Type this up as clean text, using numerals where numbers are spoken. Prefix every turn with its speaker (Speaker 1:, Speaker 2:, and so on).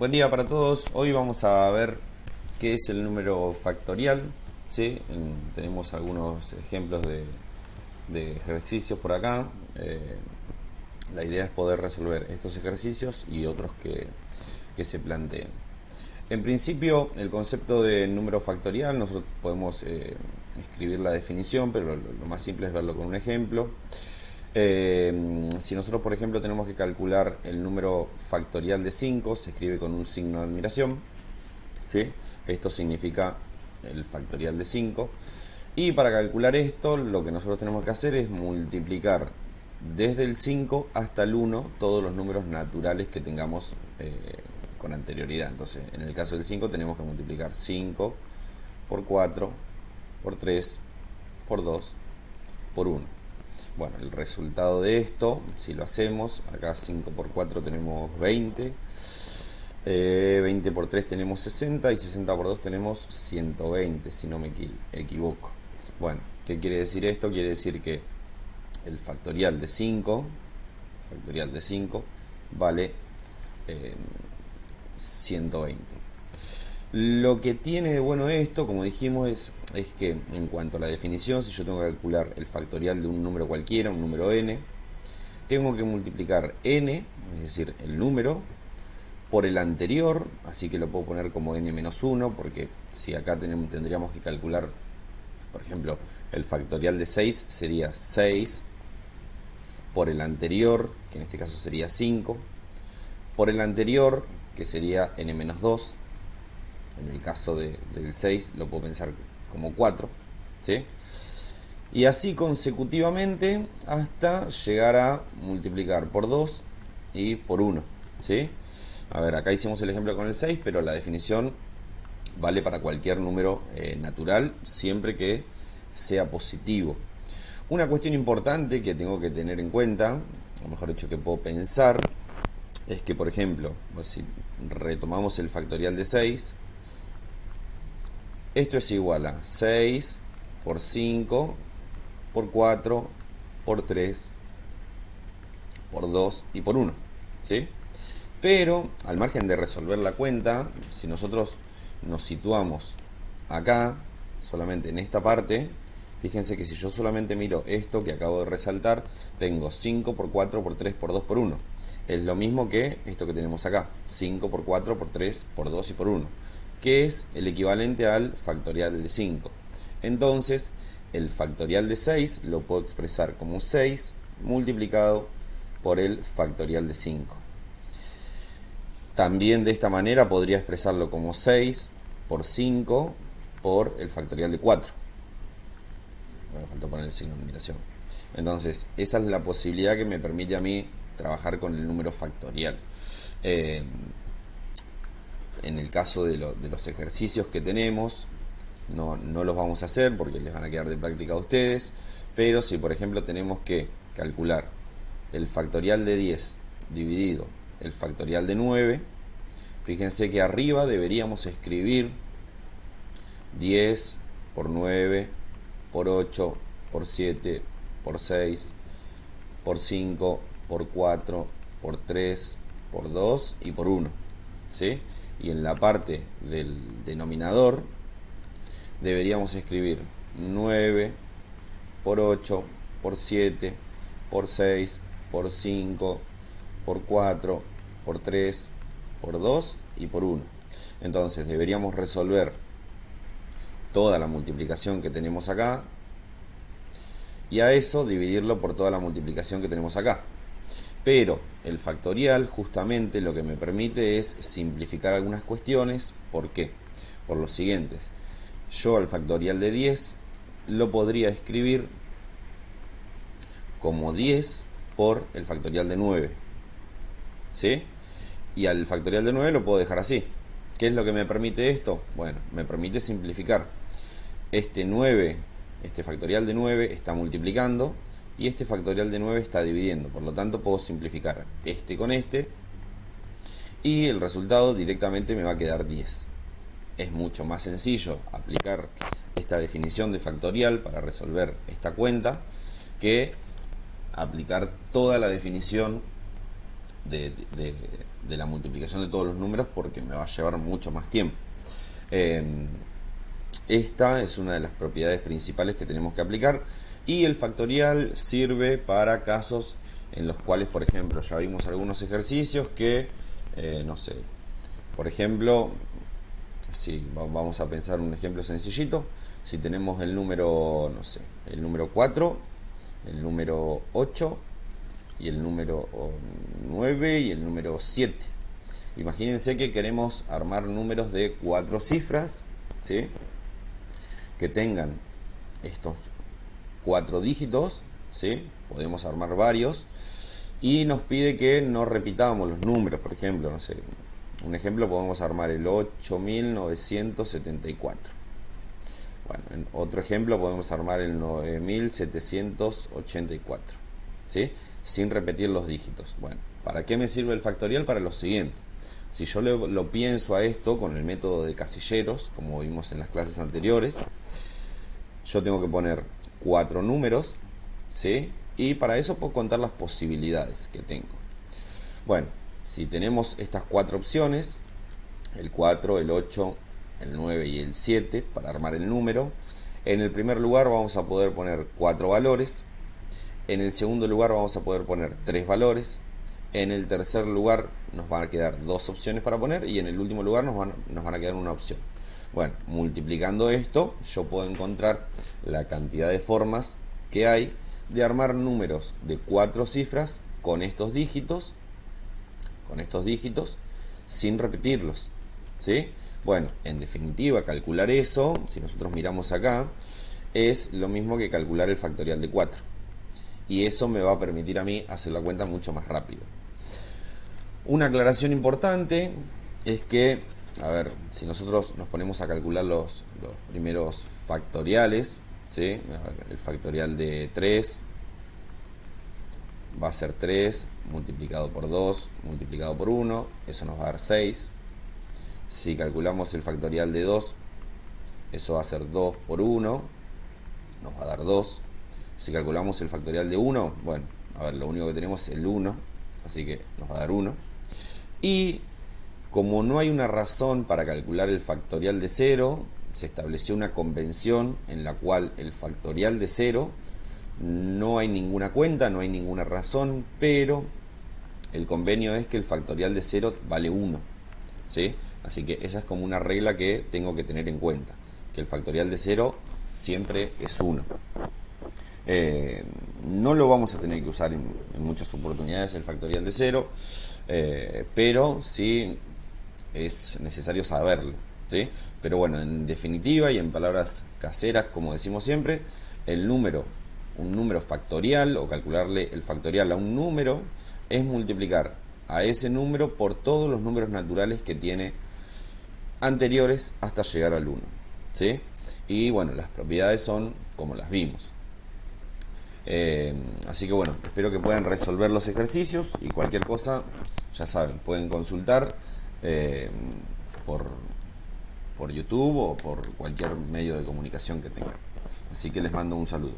Speaker 1: Buen día para todos. Hoy vamos a ver qué es el número factorial. ¿Sí? Tenemos algunos ejemplos de ejercicios por acá. La idea es poder resolver estos ejercicios y otros que se planteen. En principio, el concepto de número factorial, nosotros podemos escribir la definición, pero lo más simple es verlo con un ejemplo. Si nosotros, por ejemplo, tenemos que calcular el número factorial de 5, se escribe con un signo de admiración, ¿sí? Esto significa el factorial de 5. Y para calcular esto, lo que nosotros tenemos que hacer es multiplicar desde el 5 hasta el 1 todos los números naturales que tengamos con anterioridad. Entonces, en el caso del 5 tenemos que multiplicar 5 por 4, por 3, por 2, por 1. Bueno, el resultado de esto, si lo hacemos, acá 5 por 4 tenemos 20, 20 por 3 tenemos 60 y 60 por 2 tenemos 120, si no me equivoco. Bueno, ¿qué quiere decir esto? Quiere decir que el factorial de 5 vale 120. Lo que tiene de bueno esto, como dijimos, es que en cuanto a la definición, si yo tengo que calcular el factorial de un número cualquiera, un número n, tengo que multiplicar n, es decir, el número, por el anterior, así que lo puedo poner como n-1, porque si acá tendríamos que calcular, por ejemplo, el factorial de 6 sería 6 por el anterior, que en este caso sería 5, por el anterior, que sería n-2, en el caso del 6 lo puedo pensar como 4, ¿sí? Y así consecutivamente hasta llegar a multiplicar por 2 y por 1, ¿sí? A ver, acá hicimos el ejemplo con el 6, pero la definición vale para cualquier número natural, siempre que sea positivo. Una cuestión importante que tengo que tener en cuenta, o mejor dicho que puedo pensar, es que, por ejemplo, si retomamos el factorial de 6, esto es igual a 6 por 5 por 4 por 3 por 2 y por 1, ¿sí? Pero al margen de resolver la cuenta, si nosotros nos situamos acá, solamente en esta parte, fíjense que si yo solamente miro esto que acabo de resaltar, tengo 5 por 4 por 3 por 2 por 1. Es lo mismo que esto que tenemos acá, 5 por 4 por 3 por 2 y por 1, que es el equivalente al factorial de 5. Entonces, el factorial de 6 lo puedo expresar como 6 multiplicado por el factorial de 5. También de esta manera podría expresarlo como 6 por 5 por el factorial de 4. Me faltó poner el signo de admiración. Entonces, esa es la posibilidad que me permite a mí trabajar con el número factorial. En el caso de los ejercicios que tenemos, no los vamos a hacer porque les van a quedar de práctica a ustedes, pero si por ejemplo tenemos que calcular el factorial de 10 dividido el factorial de 9, fíjense que arriba deberíamos escribir 10 por 9 por 8 por 7 por 6 por 5 por 4 por 3 por 2 y por 1, ¿sí? Y en la parte del denominador deberíamos escribir 9 por 8 por 7 por 6 por 5 por 4 por 3 por 2 y por 1. Entonces deberíamos resolver toda la multiplicación que tenemos acá y a eso dividirlo por toda la multiplicación que tenemos acá. Pero el factorial justamente lo que me permite es simplificar algunas cuestiones. ¿Por qué? Por los siguientes. Yo al factorial de 10 lo podría escribir como 10 por el factorial de 9, ¿sí? Y al factorial de 9 lo puedo dejar así. ¿Qué es lo que me permite esto? Bueno, me permite simplificar. Este factorial de 9 está multiplicando y este factorial de 9 está dividiendo. Por lo tanto, puedo simplificar este con este y el resultado directamente me va a quedar 10. Es mucho más sencillo aplicar esta definición de factorial para resolver esta cuenta que aplicar toda la definición de la multiplicación de todos los números porque me va a llevar mucho más tiempo. Esta es una de las propiedades principales que tenemos que aplicar, y el factorial sirve para casos en los cuales, por ejemplo, ya vimos algunos ejercicios que, no sé, por ejemplo, si vamos a pensar un ejemplo sencillito, si tenemos el número, no sé, el número 4, el número 8 y el número 9 y el número 7. Imagínense que queremos armar números de 4 cifras, ¿sí?, que tengan estos 4 dígitos, ¿sí? Podemos armar varios, y nos pide que no repitamos los números. Por ejemplo, no sé, un ejemplo, podemos armar el 8974. Bueno, en otro ejemplo podemos armar el 9784, ¿sí?, sin repetir los dígitos. Bueno, ¿para qué me sirve el factorial? Para lo siguiente: si yo lo pienso a esto con el método de casilleros, como vimos en las clases anteriores, yo tengo que poner 4 números, ¿sí?, y para eso puedo contar las posibilidades que tengo. Bueno, si tenemos estas 4 opciones, el 4, el 8, el 9 y el 7, para armar el número, en el primer lugar vamos a poder poner 4 valores, en el segundo lugar vamos a poder poner 3 valores, en el tercer lugar nos van a quedar 2 opciones para poner, y en el último lugar nos van a quedar una opción. Bueno, multiplicando esto, yo puedo encontrar la cantidad de formas que hay de armar números de 4 cifras con estos dígitos, sin repetirlos, ¿sí? Bueno, en definitiva, calcular eso, si nosotros miramos acá, es lo mismo que calcular el factorial de 4. Y eso me va a permitir a mí hacer la cuenta mucho más rápido. Una aclaración importante es que, a ver, si nosotros nos ponemos a calcular los primeros factoriales, ¿sí? A ver, el factorial de 3 va a ser 3 multiplicado por 2 multiplicado por 1, eso nos va a dar 6. Si calculamos el factorial de 2, eso va a ser 2 por 1, nos va a dar 2. Si calculamos el factorial de 1, bueno, a ver, lo único que tenemos es el 1, así que nos va a dar 1. Y como no hay una razón para calcular el factorial de 0, se estableció una convención en la cual el factorial de 0 no hay ninguna cuenta, no hay ninguna razón, pero el convenio es que el factorial de 0 vale 1, ¿sí? Así que esa es como una regla que tengo que tener en cuenta, que el factorial de 0 siempre es 1. No lo vamos a tener que usar en muchas oportunidades el factorial de 0, pero sí es necesario saberlo, ¿sí? Pero bueno, en definitiva y en palabras caseras, como decimos siempre, un número factorial, o calcularle el factorial a un número, es multiplicar a ese número por todos los números naturales que tiene anteriores hasta llegar al 1, ¿sí? Y bueno, las propiedades son como las vimos. Así que bueno, espero que puedan resolver los ejercicios, y cualquier cosa, ya saben, pueden consultar por YouTube o por cualquier medio de comunicación que tengan. Así que les mando un saludo.